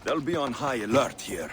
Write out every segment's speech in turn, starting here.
They'll be on high alert here.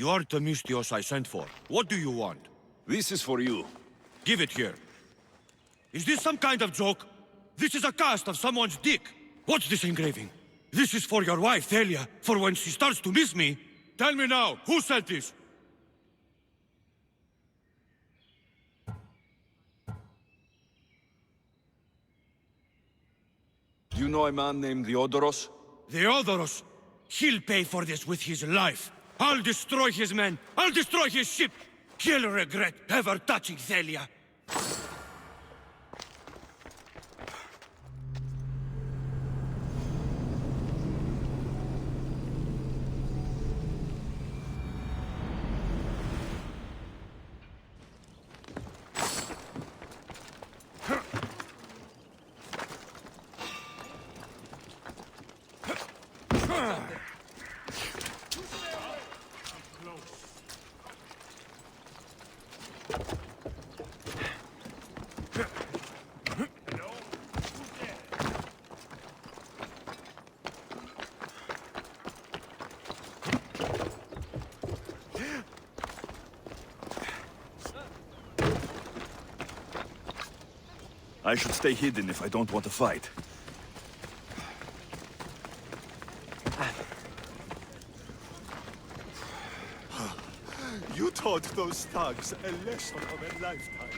You are Themistios I sent for. What do you want? This is for you. Give it here. Is this some kind of joke? This is a cast of someone's dick. What's this engraving? This is for your wife, Thalia, for when she starts to miss me. Tell me now, who said this? Do you know a man named Theodoros? Theodoros? He'll pay for this with his life. I'll destroy his men. I'll destroy his ship. He'll regret ever touching Thalia. I should stay hidden if I don't want to fight. You taught those thugs a lesson of a lifetime.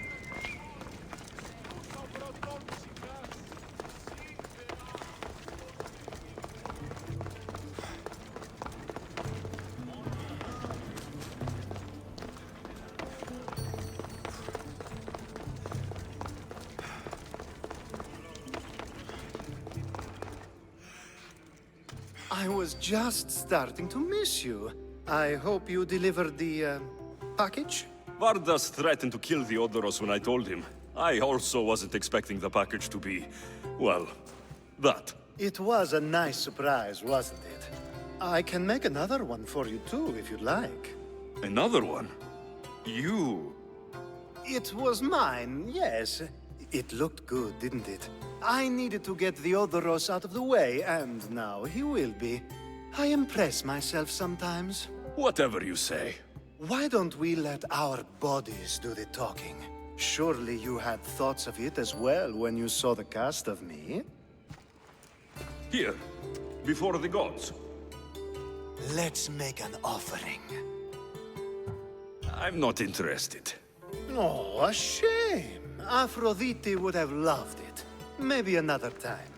I was just starting to miss you. I hope you delivered the, package? Vardas threatened to kill the Odoros when I told him. I also wasn't expecting the package to be, well, that. It was a nice surprise, wasn't it? I can make another one for you too, if you'd like. Another one? You... It was mine, yes. It looked good, didn't it? I needed to get the Odoros out of the way, and now he will be. I impress myself sometimes. Whatever you say. Why don't we let our bodies do the talking? Surely you had thoughts of it as well when you saw the cast of me? Here, before the gods. Let's make an offering. I'm not interested. Oh, a shame. Aphrodite would have loved it. Maybe another time.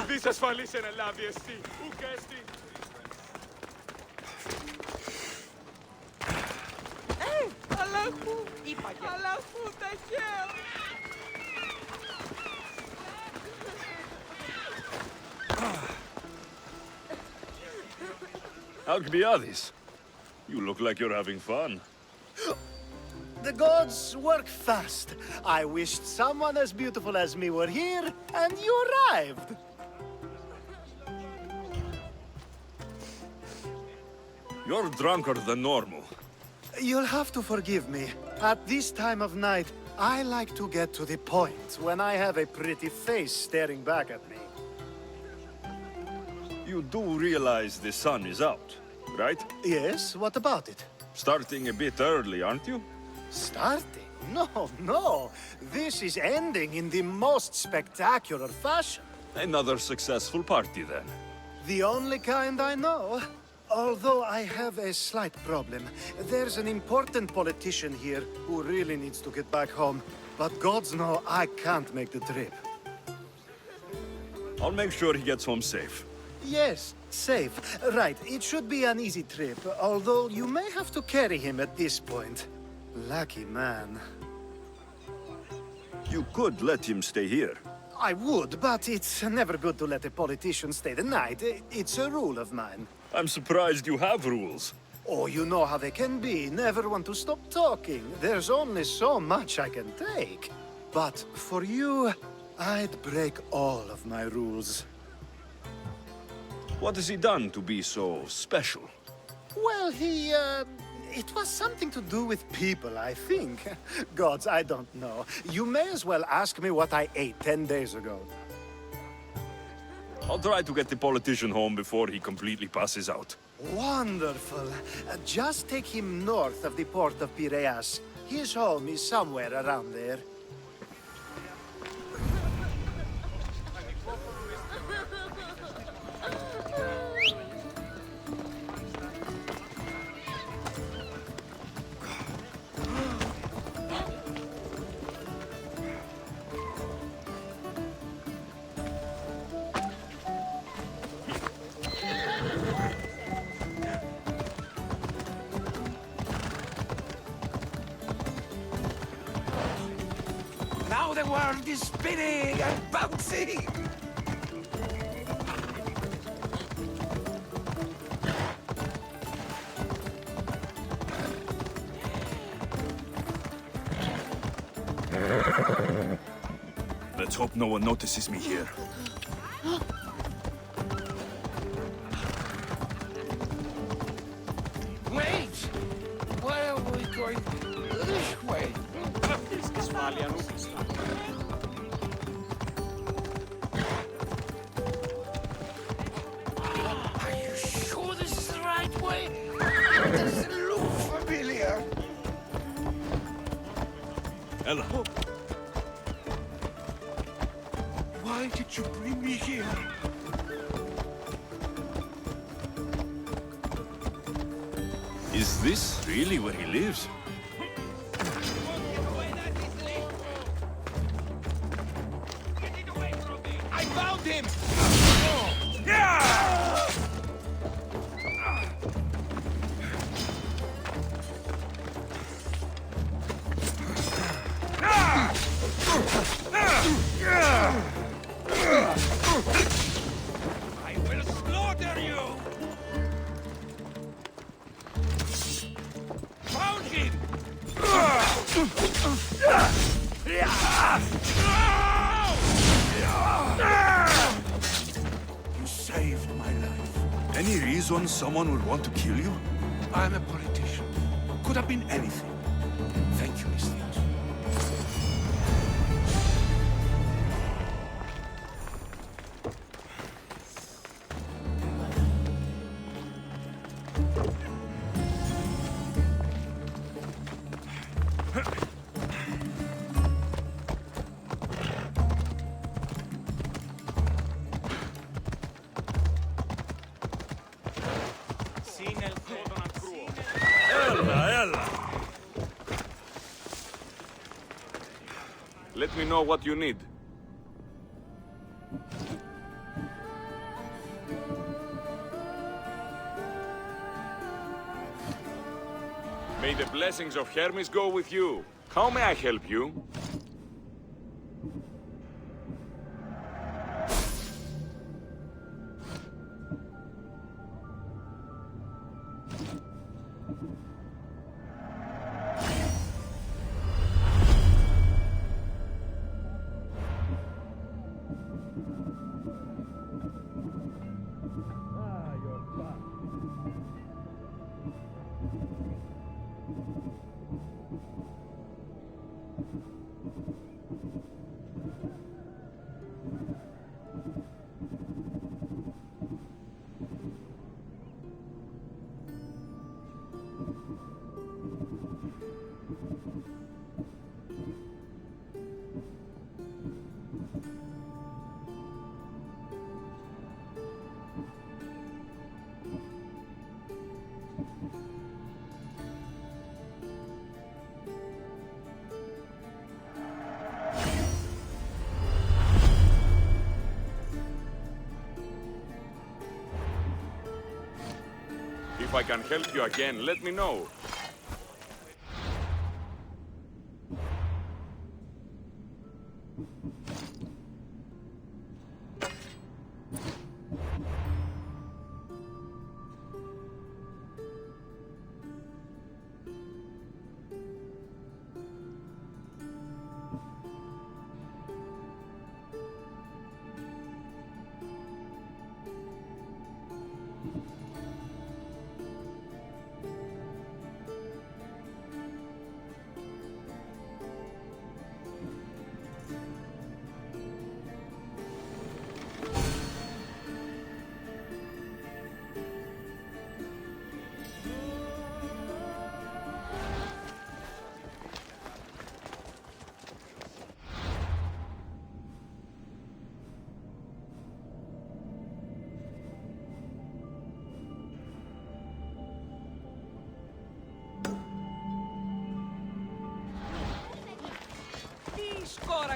Δεις ασφαλής ένα λάδι εστί, ουκ εστί. Αλλάχου! Αλλάχου τα χέρια! Alcbiadis, you look like you're having fun. The gods work fast. I wished someone as beautiful as me were here, and you arrived. You're drunker than normal. You'll have to forgive me. At this time of night, I like to get to the point when I have a pretty face staring back at me. You do realize the sun is out, right? Yes, what about it? Starting a bit early, aren't you? Starting? No. This is ending in the most spectacular fashion. Another successful party, then. The only kind I know. Although I have a slight problem. There's an important politician here who really needs to get back home. But gods know I can't make the trip. I'll make sure he gets home safe. Yes, safe. Right, it should be an easy trip, although you may have to carry him at this point. Lucky man. You could let him stay here. I would, but it's never good to let a politician stay the night. It's a rule of mine. I'm surprised you have rules. Oh, you know how they can be. Never want to stop talking. There's only so much I can take. But for you, I'd break all of my rules. What has he done to be so special? Well, it was something to do with people, I think. Gods, I don't know. You may as well ask me what I ate 10 days ago. I'll try to get the politician home before he completely passes out. Wonderful. Just take him north of the port of Piraeus. His home is somewhere around there. Now the world is spinning and bouncing! Let's hope no one notices me here. Wait! Why are we going this way? Are you sure this is the right way? It doesn't look familiar. Ella, Why did you bring me here? is this really where he lives? I found him! I will slaughter you! Found him! You saved my life. Any reason someone would want to kill you? I'm a politician. Could have been anything. Thank you, Mr. Ella! Let me know what you need. May the blessings of Hermes go with you. How may I help you? If I can help you again, let me know.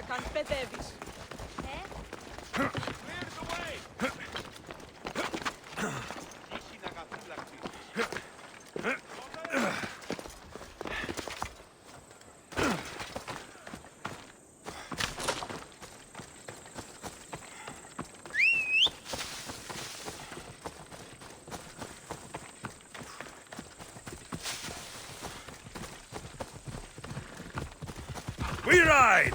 καν παιδεύεις. We ride!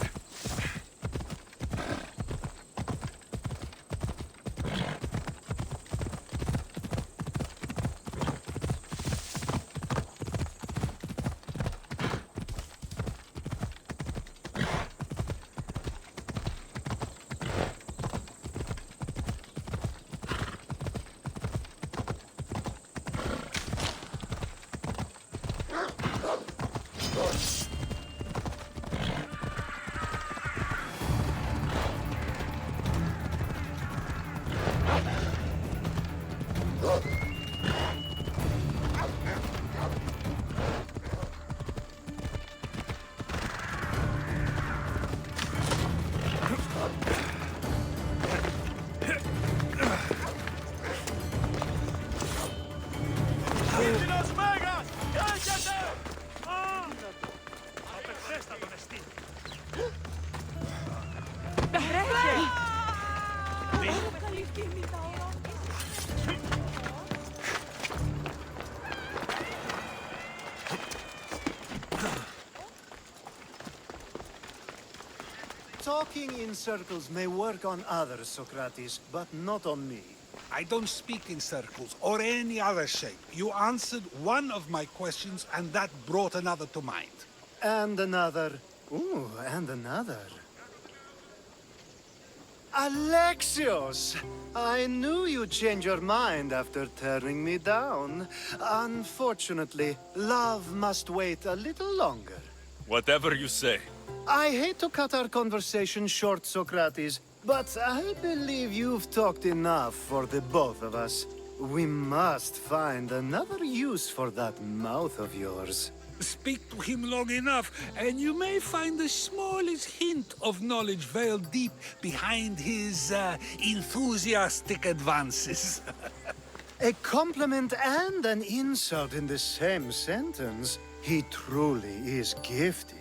Talking in circles may work on others, Socrates, but not on me. I don't speak in circles or any other shape. You answered one of my questions, and that brought another to mind. And another. Ooh, and another. Alexios! I knew you'd change your mind after turning me down. Unfortunately, love must wait a little longer. Whatever you say. I hate to cut our conversation short, Socrates, but I believe you've talked enough for the both of us. We must find another use for that mouth of yours. Speak to him long enough, and you may find the smallest hint of knowledge veiled deep behind his enthusiastic advances. A compliment and an insult in the same sentence. He truly is gifted.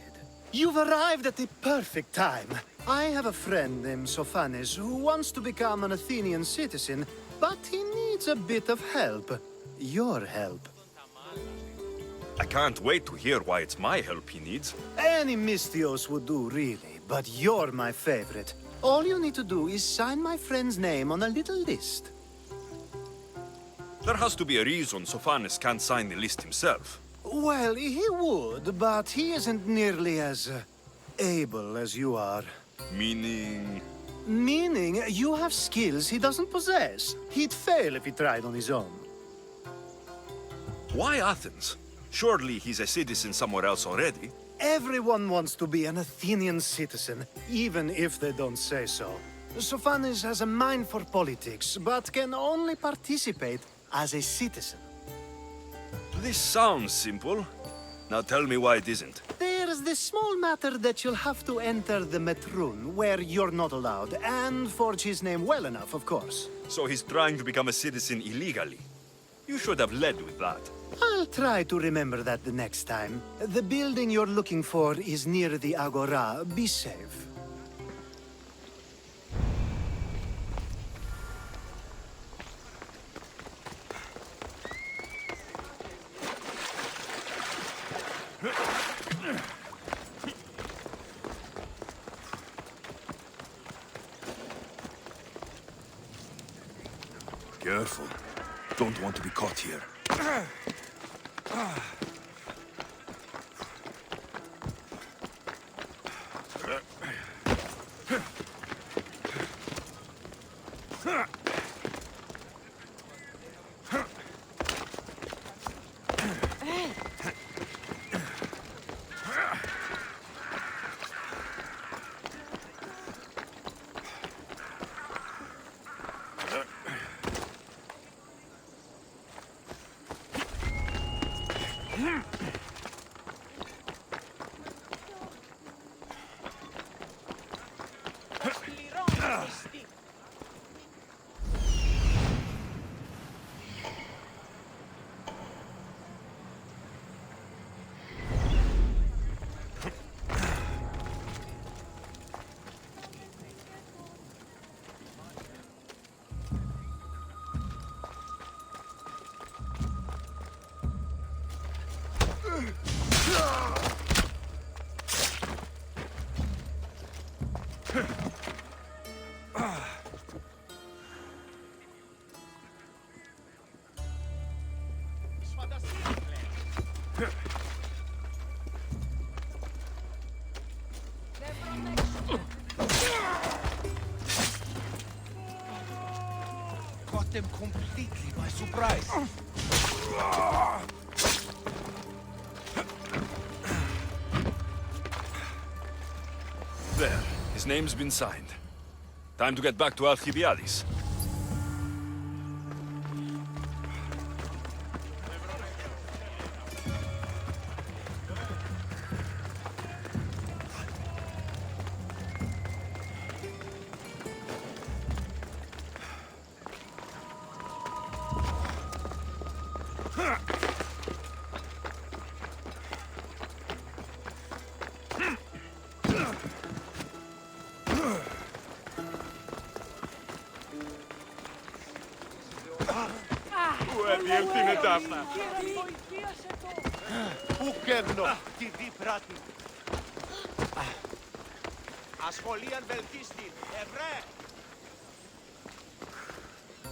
You've arrived at the perfect time. I have a friend named Sophanes who wants to become an Athenian citizen, but he needs a bit of help. Your help. I can't wait to hear why it's my help he needs. Any Mystios would do, really, but you're my favorite. All you need to do is sign my friend's name on a little list. There has to be a reason Sophanes can't sign the list himself. Well, he would, but he isn't nearly as able as you are. Meaning... Meaning, you have skills he doesn't possess. He'd fail if he tried on his own. Why Athens? Surely he's a citizen somewhere else already. Everyone wants to be an Athenian citizen, even if they don't say so. Sophanes has a mind for politics, but can only participate as a citizen. This sounds simple. Now tell me why it isn't. There's the small matter that you'll have to enter the Metroon, where you're not allowed, and forge his name well enough, of course. So he's trying to become a citizen illegally. You should have led with that. I'll try to remember that the next time. The building you're looking for is near the Agora. Be safe. Careful. Don't want to be caught here. Caught them completely by surprise. There. His name's been signed. Time to get back to Alcibiades. Πού κέρνω, τι δίπρατη. Ασχολίαν βελτίστη, ευρέ.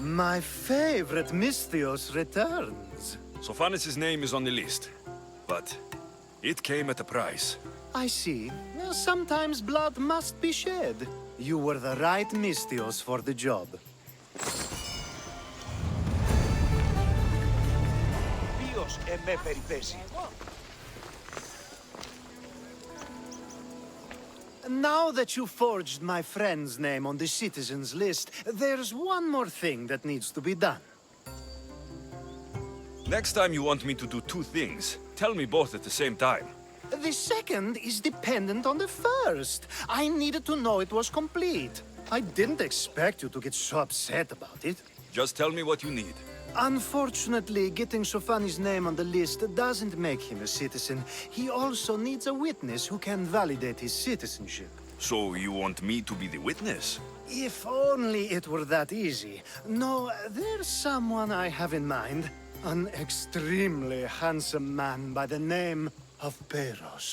My favorite Misthios returns. Sophanis' name is on the list, but it came at a price. I see. Sometimes blood must be shed. You were the right Misthios for the job. Ποιος εμέ περιπέσει. Now that you forged my friend's name on the citizens list, there's one more thing that needs to be done. Next time you want me to do two things, tell me both at the same time. The second is dependent on the first. I needed to know it was complete. I didn't expect you to get so upset about it. Just tell me what you need. Unfortunately, getting Sophanis' name on the list doesn't make him a citizen. He also needs a witness who can validate his citizenship. So you want me to be the witness? If only it were that easy. No, there's someone I have in mind. An extremely handsome man by the name of Peros.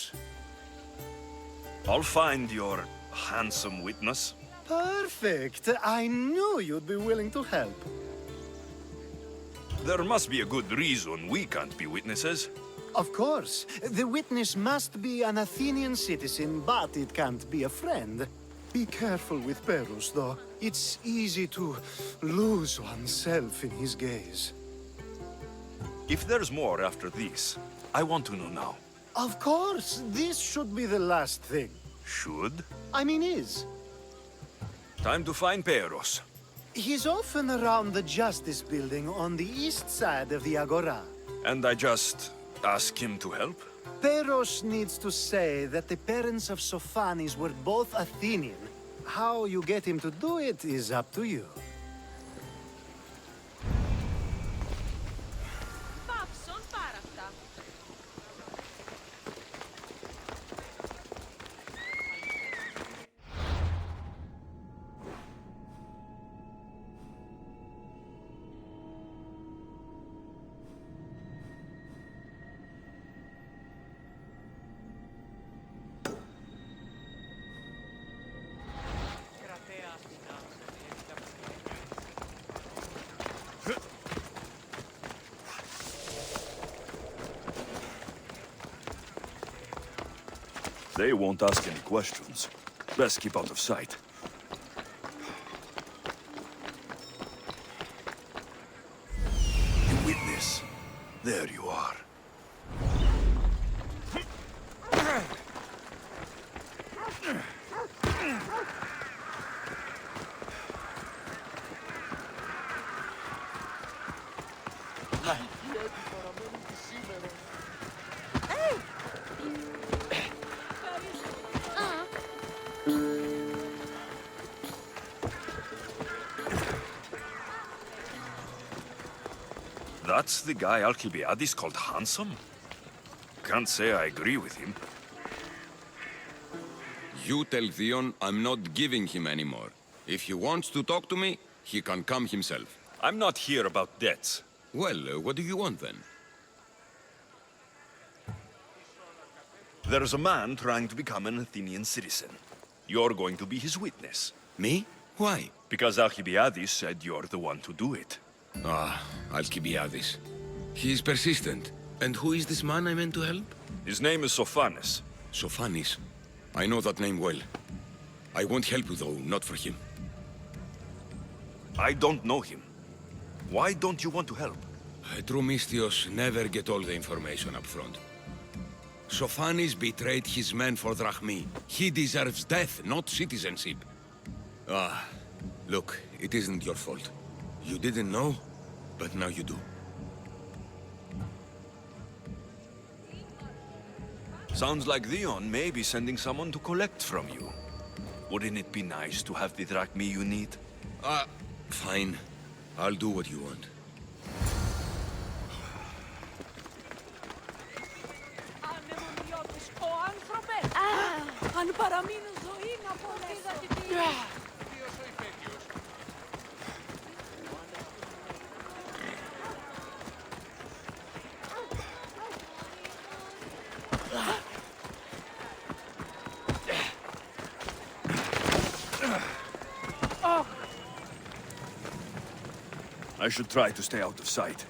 I'll find your handsome witness. Perfect. I knew you'd be willing to help. There must be a good reason we can't be witnesses. Of course. The witness must be an Athenian citizen, but it can't be a friend. Be careful with Peros, though. It's easy to lose oneself in his gaze. If there's more after this, I want to know now. Of course, this should be the last thing. Should? I mean is. Time to find Peros. He's often around the Justice Building on the east side of the Agora. And I just ask him to help? Peros needs to say that the parents of Sophanis were both Athenian. How you get him to do it is up to you. Παύσον πάρα αυτά. They won't ask any questions. Best keep out of sight. The witness. There you are. That's the guy Alcibiades called handsome? Can't say I agree with him. You tell Theon I'm not giving him anymore. If he wants to talk to me, he can come himself. I'm not here about debts. Well, what do you want then? There's a man trying to become an Athenian citizen. You're going to be his witness. Me? Why? Because Alcibiades said you're the one to do it. Ah, Alcibiades. He's persistent. And who is this man I meant to help? His name is Sophanes. Sophanis. I know that name well. I won't help you, though, not for him. I don't know him. Why don't you want to help? True Mystios never get all the information up front. Sophanis betrayed his men for Drachmi. He deserves death, not citizenship. Ah, look, it isn't your fault. You didn't know, but now you do. Sounds like Theon may be sending someone to collect from you. Wouldn't it be nice to have the drachmi you need? Fine. I'll do what you want. Ανεμονιώτης ο άνθρωπε! Αν παραμείνω ζωή να μπορέσω! I should try to stay out of sight.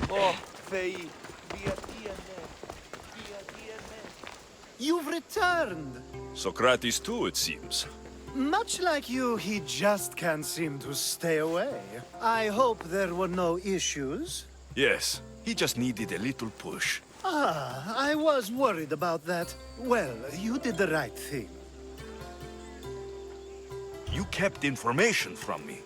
Ω, Θεοί, γιατί εμέ, γιατί εμέ. You've returned! Socrates too, it seems. Much like you, he just can't seem to stay away. I hope there were no issues. Yes, he just needed a little push. Ah, I was worried about that. Well, you did the right thing. You kept information from me.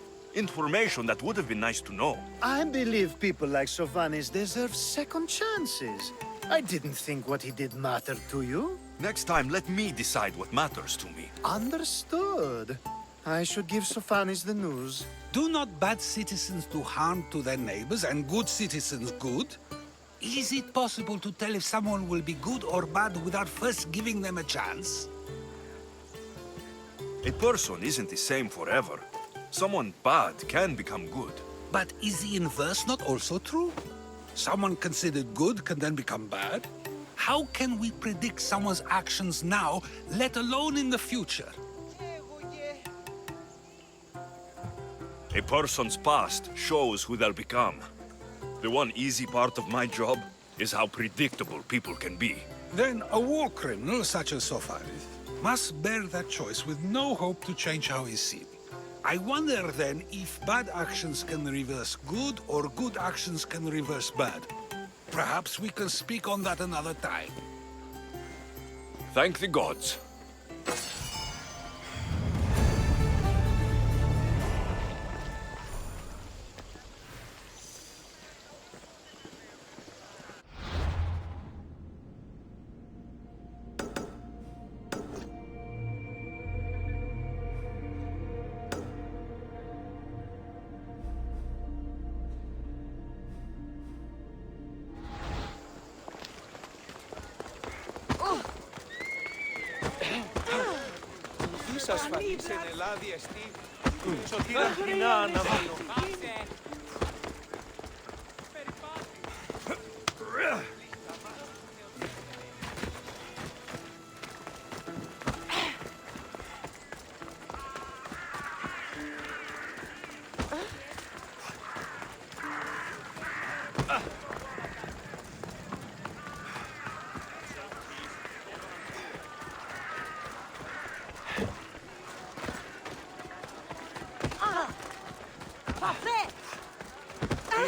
Information that would have been nice to know. I believe people like Sophanis deserve second chances. I didn't think what he did mattered to you. Next time, let me decide what matters to me. Understood. I should give Sophanis the news. Do not bad citizens do harm to their neighbors and good citizens good? Is it possible to tell if someone will be good or bad without first giving them a chance? A person isn't the same forever. Someone bad can become good. But is the inverse not also true? Someone considered good can then become bad? How can we predict someone's actions now, let alone in the future? A person's past shows who they'll become. The one easy part of my job is how predictable people can be. Then a war criminal such as Sophanis must bear that choice with no hope to change how he's seen. I wonder then if bad actions can reverse good or good actions can reverse bad. Perhaps we can speak on that another time. Thank the gods. Ουδής ασφαλής εν Ελλάδη εστί, σωτήρα κοινά αναβάλλω.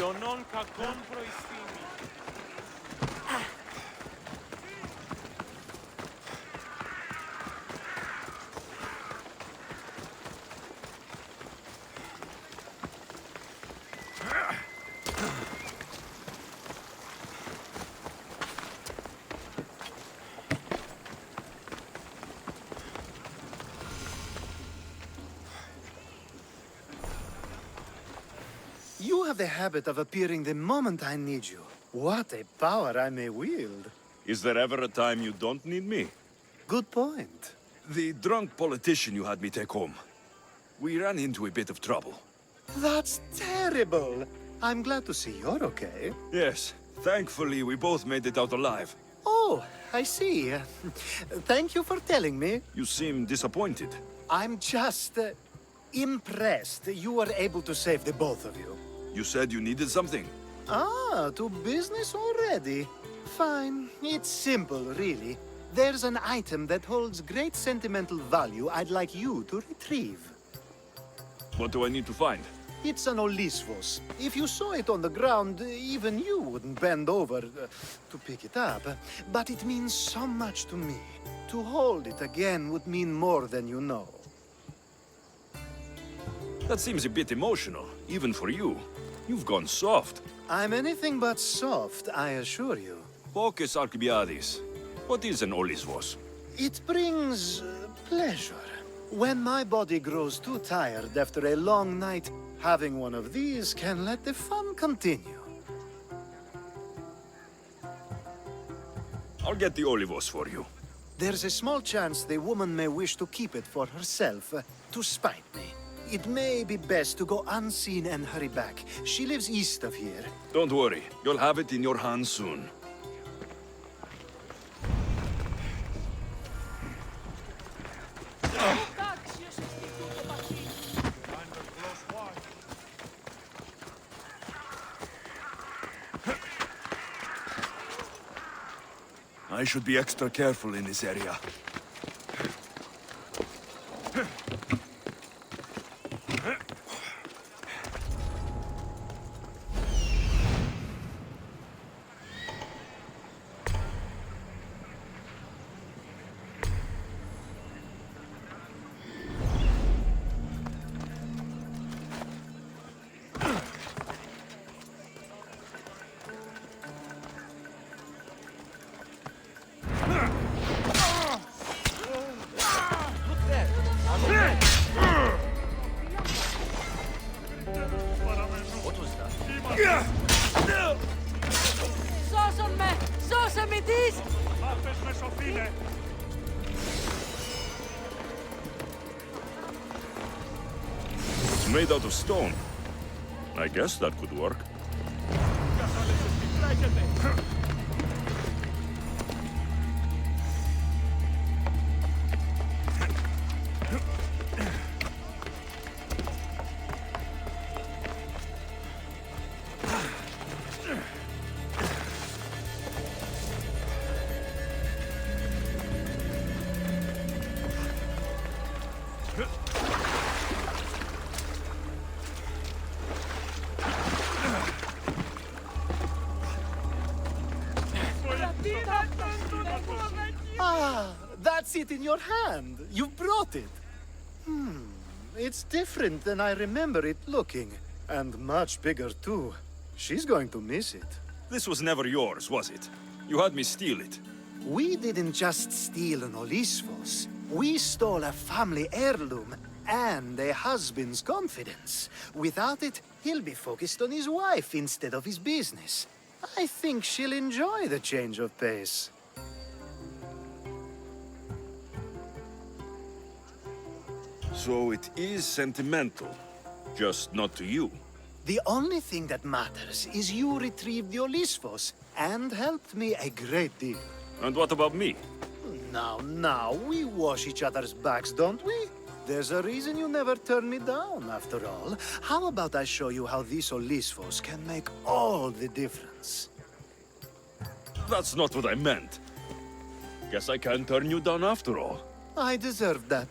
Ιωνών κακών προϊστήμη. You have the habit of appearing the moment I need you. What a power I may wield. Is there ever a time you don't need me? Good point. The drunk politician you had me take home. We ran into a bit of trouble. That's terrible. I'm glad to see you're okay. Yes, thankfully we both made it out alive. Oh, I see. Thank you for telling me. You seem disappointed. I'm just impressed you were able to save the both of you. You said you needed something. Ah, to business already. Fine. It's simple, really. There's an item that holds great sentimental value I'd like you to retrieve. What do I need to find? It's an Olisvos. If you saw it on the ground, even you wouldn't bend over to pick it up. But it means so much to me. To hold it again would mean more than you know. That seems a bit emotional, even for you. You've gone soft. I'm anything but soft, I assure you. Focus, Alcibiades. What is an Olisvos? It brings pleasure. When my body grows too tired after a long night, having one of these can let the fun continue. I'll get the Olivos for you. There's a small chance the woman may wish to keep it for herself, to spite me. It may be best to go unseen and hurry back. She lives east of here. Don't worry, you'll have it in your hands soon. Άξιος στην τούτο παχύ. Under close watch. I should be extra careful in this area. Σώσον με! Σώσε με της! Άπες με σοφίλε. It's made out of stone. I guess that could work. Καθάλεσες τι τρέχετε. Ah, that's it in your hand. You brought it. It's different than I remember it looking. And much bigger, too. She's going to miss it. This was never yours, was it? You had me steal it. We didn't just steal an Olisvos. We stole a family heirloom and a husband's confidence. Without it, he'll be focused on his wife instead of his business. I think she'll enjoy the change of pace. So it is sentimental, just not to you. The only thing that matters is you retrieved the Olisvos and helped me a great deal. And what about me? Now, we wash each other's backs, don't we? There's a reason you never turn me down, after all. How about I show you how these Olisvos can make all the difference? That's not what I meant. Guess I can't turn you down after all. I deserve that.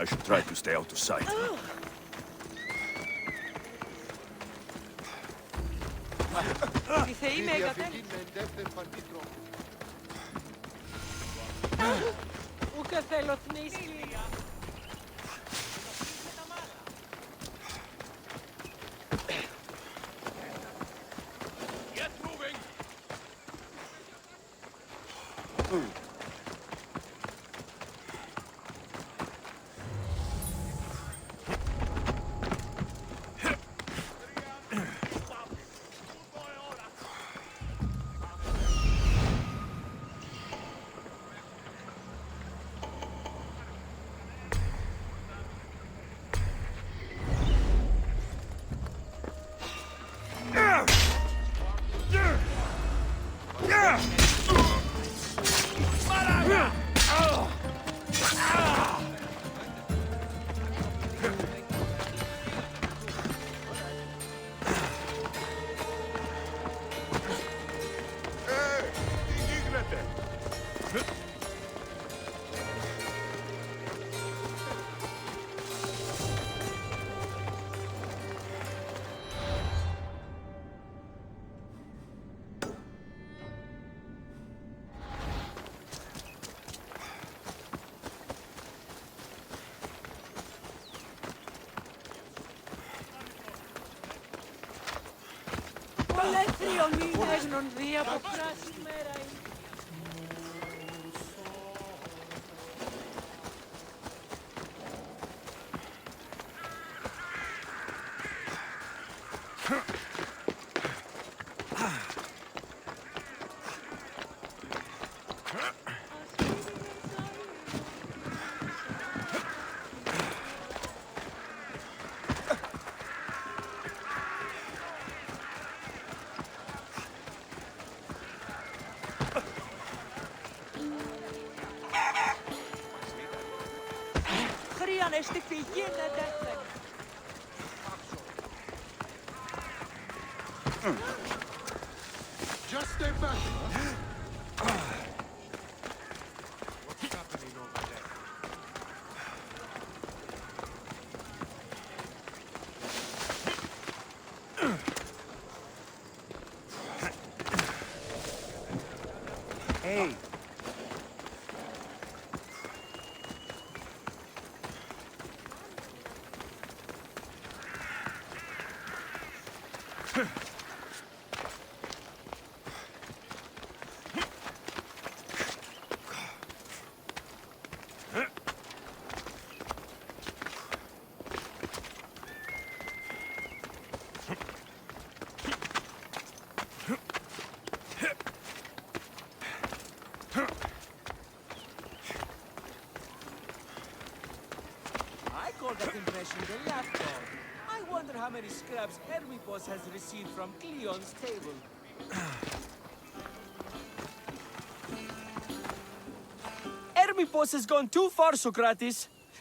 I should try to stay out of sight. Οι θεοί με εγκατέλειψαν. Ούκε θέλω θνήσει. Ολέθριο μήνες νονδί από πράσινη μέρα είναι. Χρειάνε στη φυγή να δέχεται. Just stay back. What's happening over there? Hey, I call that impression the lapdog. I wonder how many scraps Hermipos has received from Cleon's table. Hermipos has gone too far, Socrates.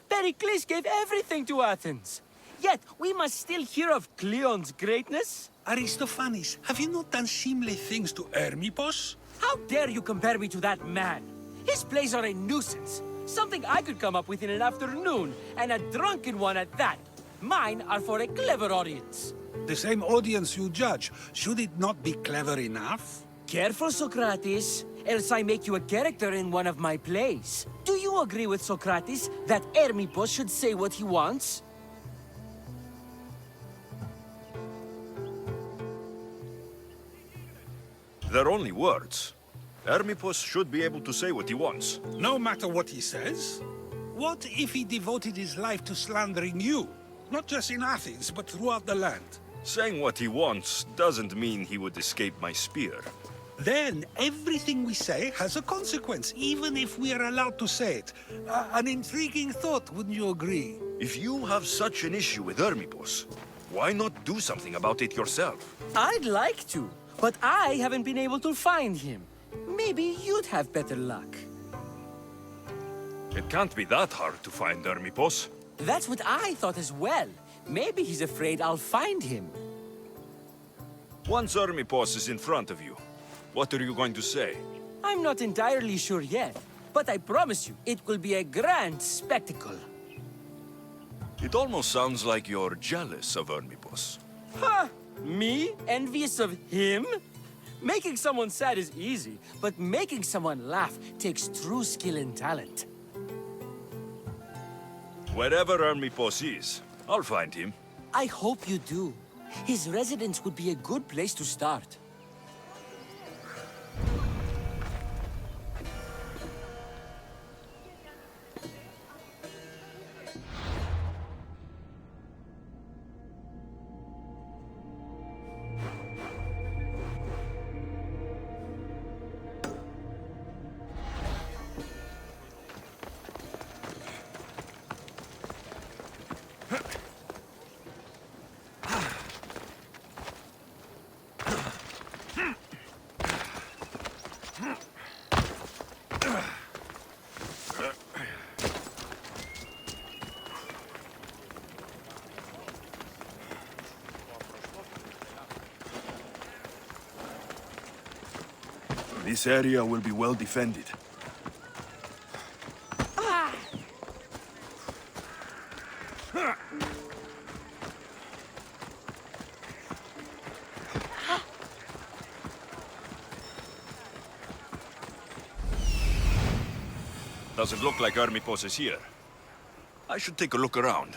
Pericles gave everything to Athens. Yet, we must still hear of Cleon's greatness. Aristophanes, have you not done seemly things to Hermipos? How dare you compare me to that man? His plays are a nuisance. Something I could come up with in an afternoon, and a drunken one at that. Mine are for a clever audience. The same audience you judge. Should it not be clever enough? Careful, Socrates, else I make you a character in one of my plays. Do you agree with Socrates that Hermipos should say what he wants? They're only words. Hermipos should be able to say what he wants. No matter what he says? What if he devoted his life to slandering you? Not just in Athens, but throughout the land. Saying what he wants doesn't mean he would escape my spear. Then everything we say has a consequence, even if we are allowed to say it. An intriguing thought, wouldn't you agree? If you have such an issue with Hermipos, why not do something about it yourself? I'd like to, but I haven't been able to find him. Maybe you'd have better luck. It can't be that hard to find Hermipos. That's what I thought as well. Maybe he's afraid I'll find him. Once Hermipos is in front of you, what are you going to say? I'm not entirely sure yet, but I promise you it will be a grand spectacle. It almost sounds like you're jealous of Ermipos. Ha! Me? Envious of him? Making someone sad is easy, but making someone laugh takes true skill and talent. Wherever Ermipos is, I'll find him. I hope you do. His residence would be a good place to start. This area will be well defended. Doesn't look like Ermipos is here. I should take a look around.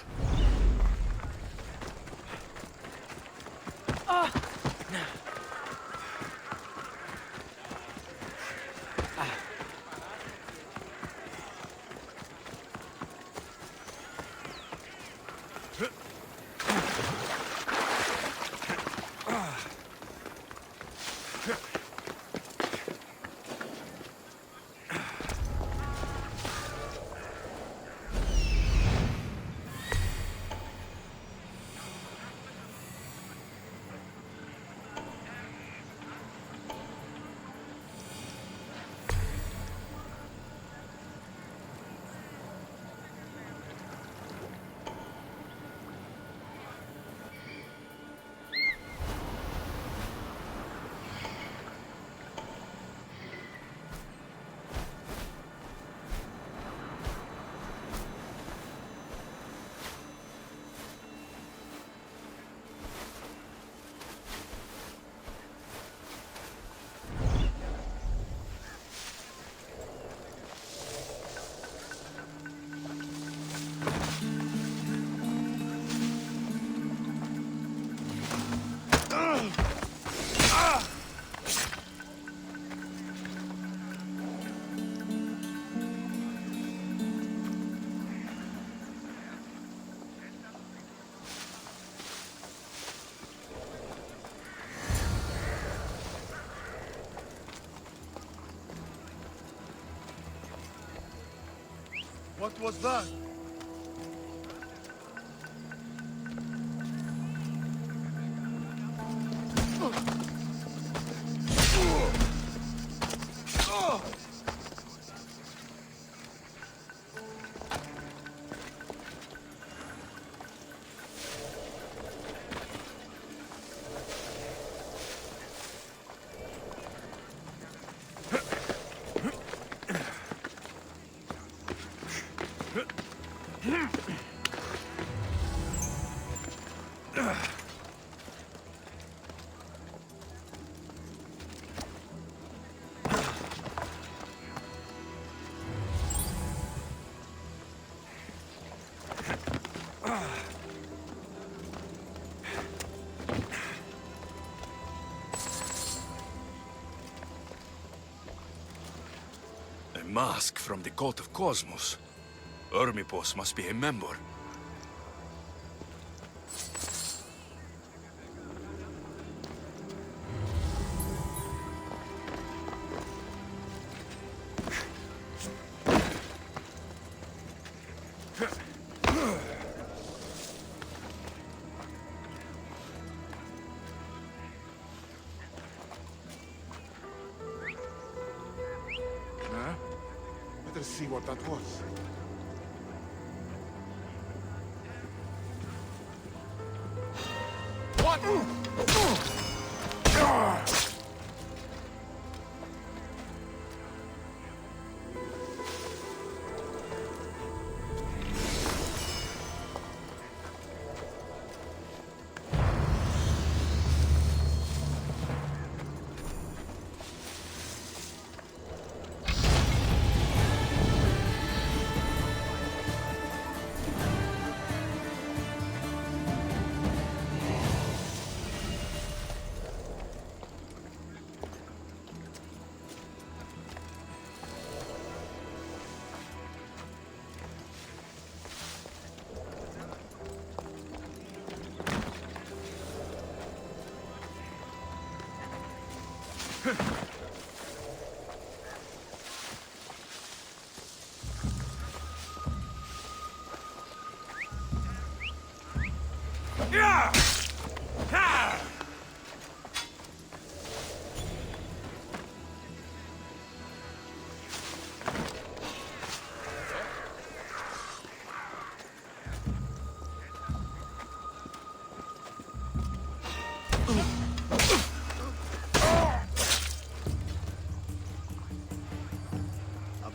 What was that? A mask from the cult of Cosmos. Ermipos must be a member. Let's see what that was. A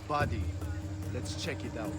body. Let's check it out.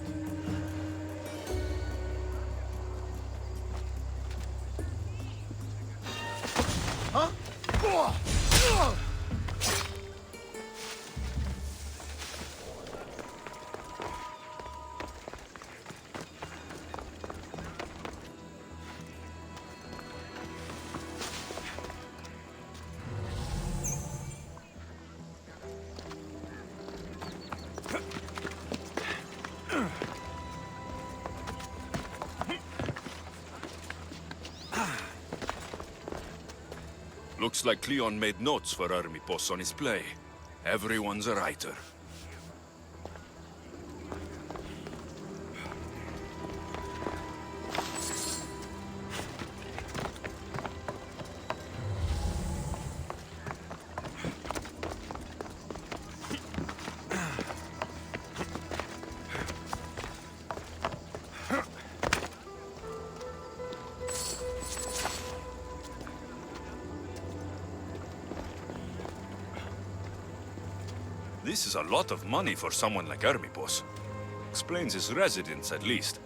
Looks like Cleon made notes for Hermipos on his play. Everyone's a writer. This is a lot of money for someone like Hermipos. Explains his residence, at least.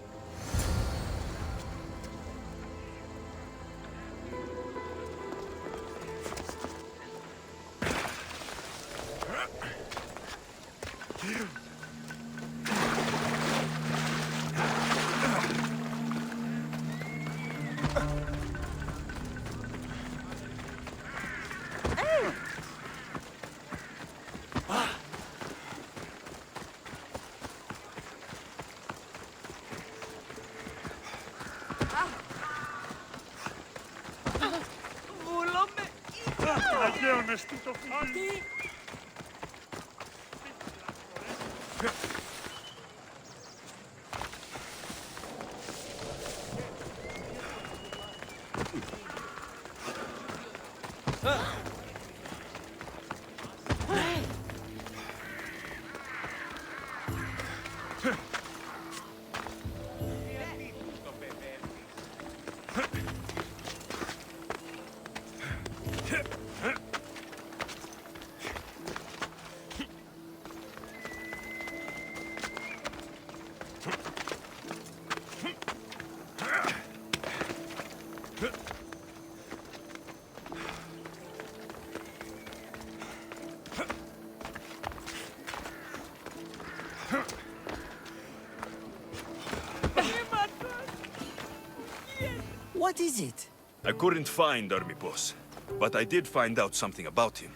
What is it? I couldn't find Hermipos, but I did find out something about him.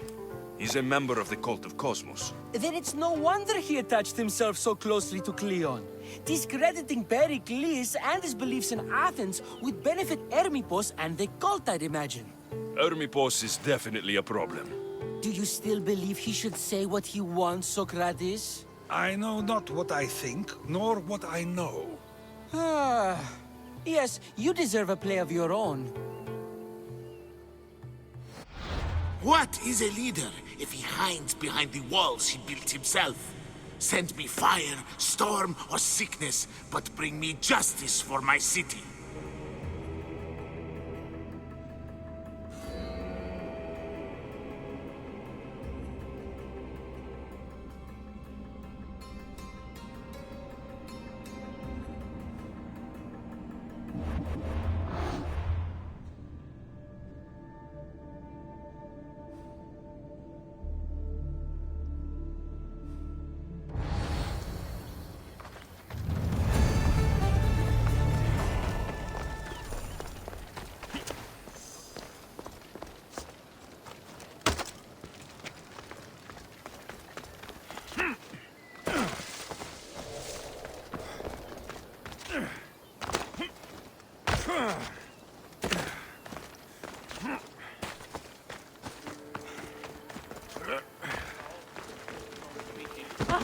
He's a member of the cult of Cosmos. Then it's no wonder he attached himself so closely to Cleon. Discrediting Pericles and his beliefs in Athens would benefit Hermipos and the cult, I'd imagine. Hermipos is definitely a problem. Do you still believe he should say what he wants, Socrates? I know not what I think, nor what I know. Yes, you deserve a play of your own. What is a leader if he hides behind the walls he built himself? Send me fire, storm, or sickness, but bring me justice for my city.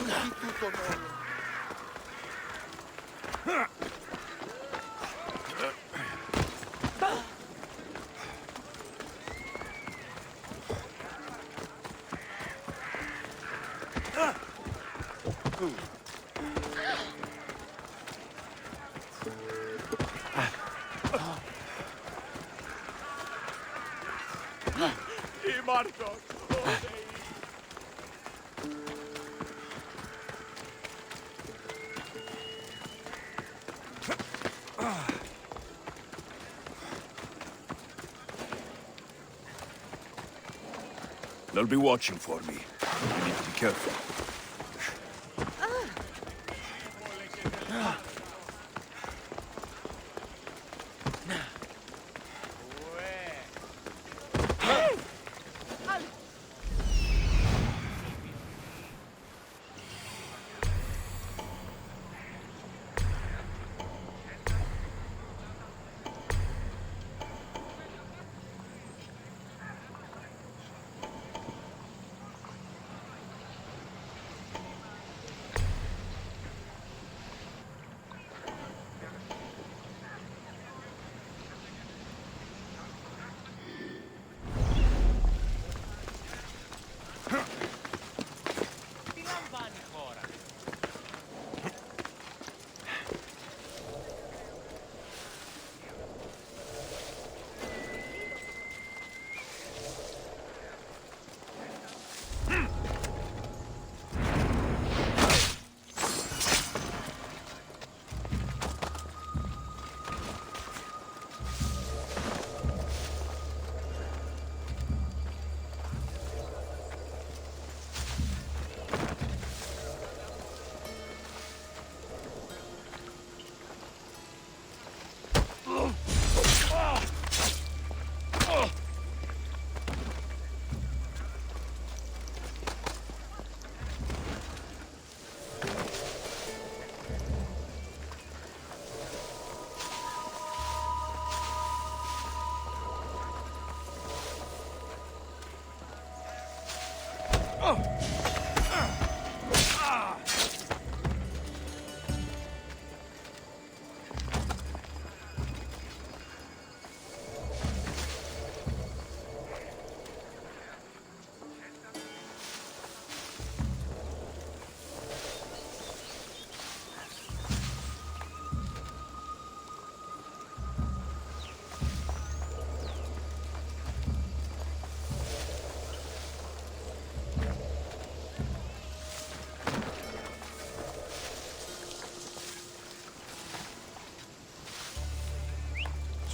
di tutto noi. I Marco! They'll be watching for me. I need to be careful.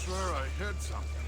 Swear I heard something.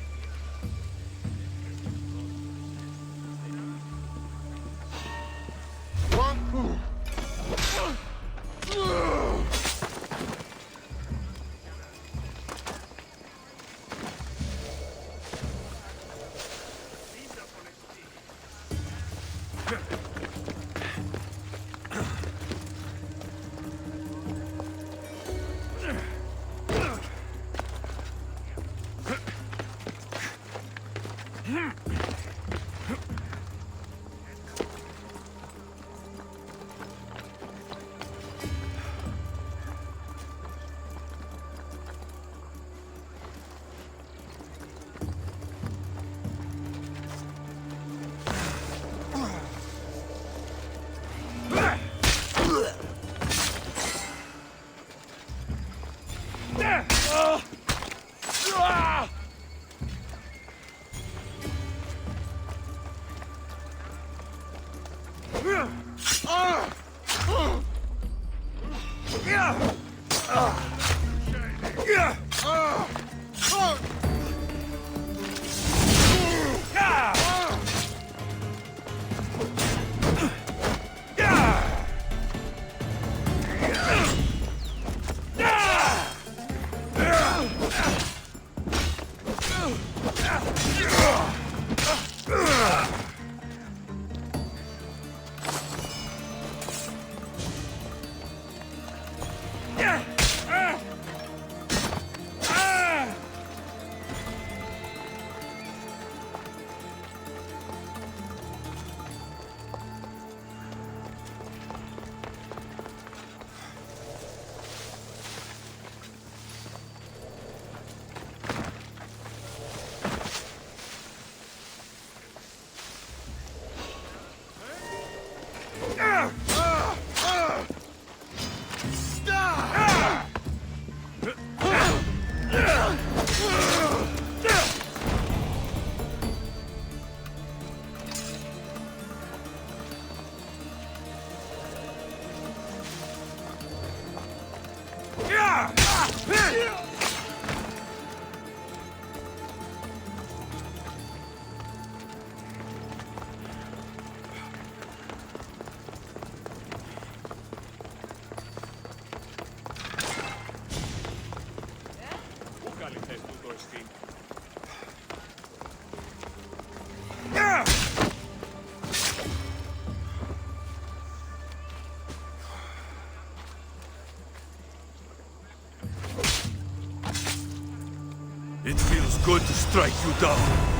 good to strike you down.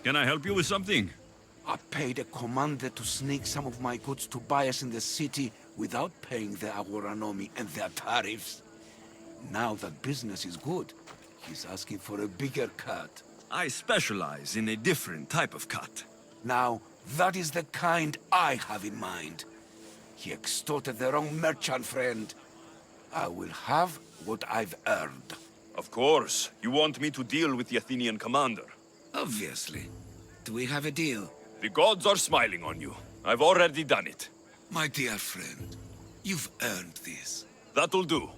Can I help you with something? I paid a commander to sneak some of my goods to buyers in the city without paying the Agoranomi and their tariffs. Now that business is good, he's asking for a bigger cut. I specialize in a different type of cut. Now, that is the kind I have in mind. He extorted the wrong merchant friend. I will have what I've earned. Of course. You want me to deal with the Athenian commander. Obviously. Do we have a deal? The gods are smiling on you. I've already done it. My dear friend, you've earned this. That'll do.